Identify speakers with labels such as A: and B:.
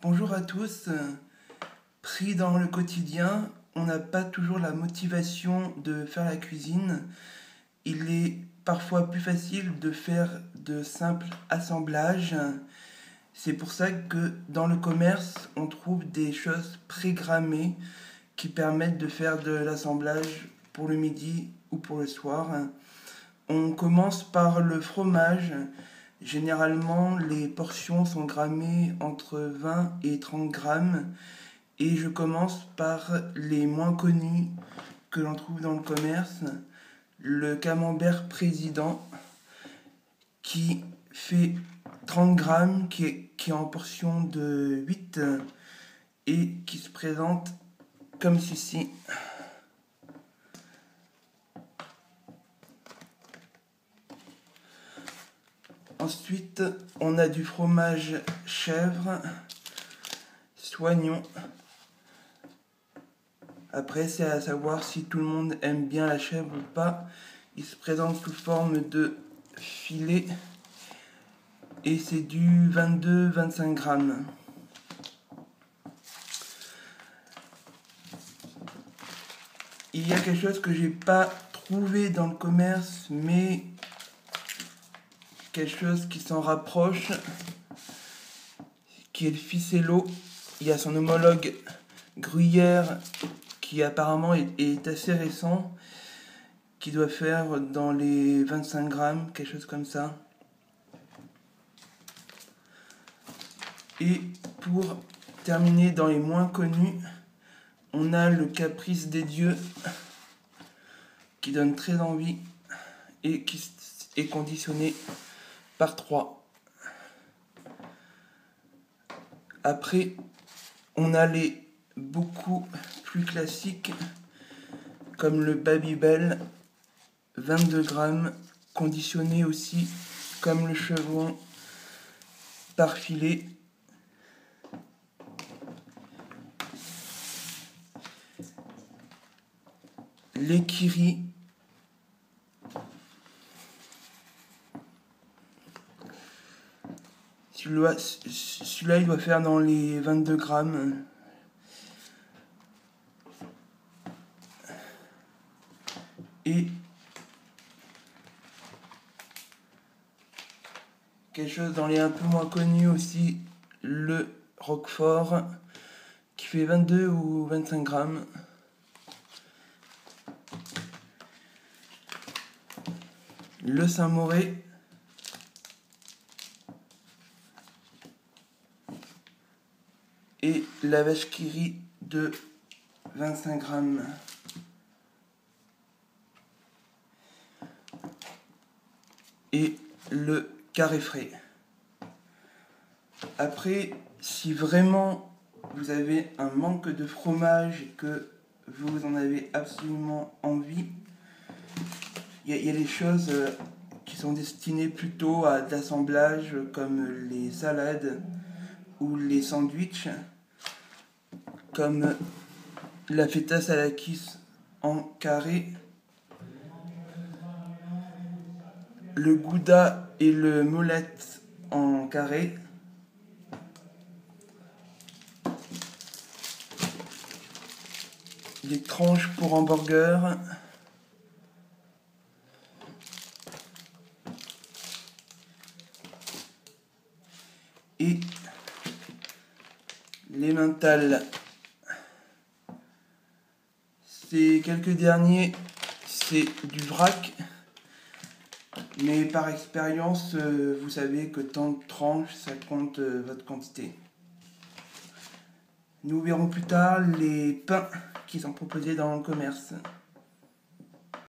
A: Bonjour à tous. Pris dans le quotidien, on n'a pas toujours la motivation de faire la cuisine. Il est parfois plus facile de faire de simples assemblages. C'est pour ça que dans le commerce, on trouve des choses prégrammées qui permettent de faire de l'assemblage pour le midi ou pour le soir. On commence par le fromage. Généralement, les portions sont grammées entre 20 et 30 grammes et je commence par les moins connus que l'on trouve dans le commerce. Le camembert président qui fait 30 grammes, qui est en portion de 8 et qui se présente comme ceci. Ensuite, on a du fromage chèvre, soignon. Après, c'est à savoir si tout le monde aime bien la chèvre ou pas. Il se présente sous forme de filet et c'est du 22-25 grammes. Il y a quelque chose que j'ai pas trouvé dans le commerce, mais quelque chose qui s'en rapproche, qui est le ficello. Il y a son homologue gruyère qui apparemment est assez récent, qui doit faire dans les 25 grammes, quelque chose comme ça. Et pour terminer dans les moins connus, on a le caprice des dieux qui donne très envie et qui est conditionné par 3. Après, on a les beaucoup plus classiques comme le Babybel, 22 grammes, conditionné aussi comme le chevron par filet. Les Kiri, celui-là il doit faire dans les 22 grammes. Et quelque chose dans les un peu moins connus aussi, le Roquefort, qui fait 22 ou 25 grammes. Le Saint-Moré, et la vache qui rit de 25 grammes. Et le carré frais. Après, si vraiment vous avez un manque de fromage et que vous en avez absolument envie, il y a des choses qui sont destinées plutôt à de l'assemblage comme les salades ou les sandwichs, comme la feta salakis en carré, le gouda et le moulette en carré, les tranches pour hamburger, et les mentales. Ces quelques derniers, c'est du vrac, mais par expérience, vous savez que tant de tranches, ça compte votre quantité. Nous verrons plus tard les pains qui sont proposés dans le commerce.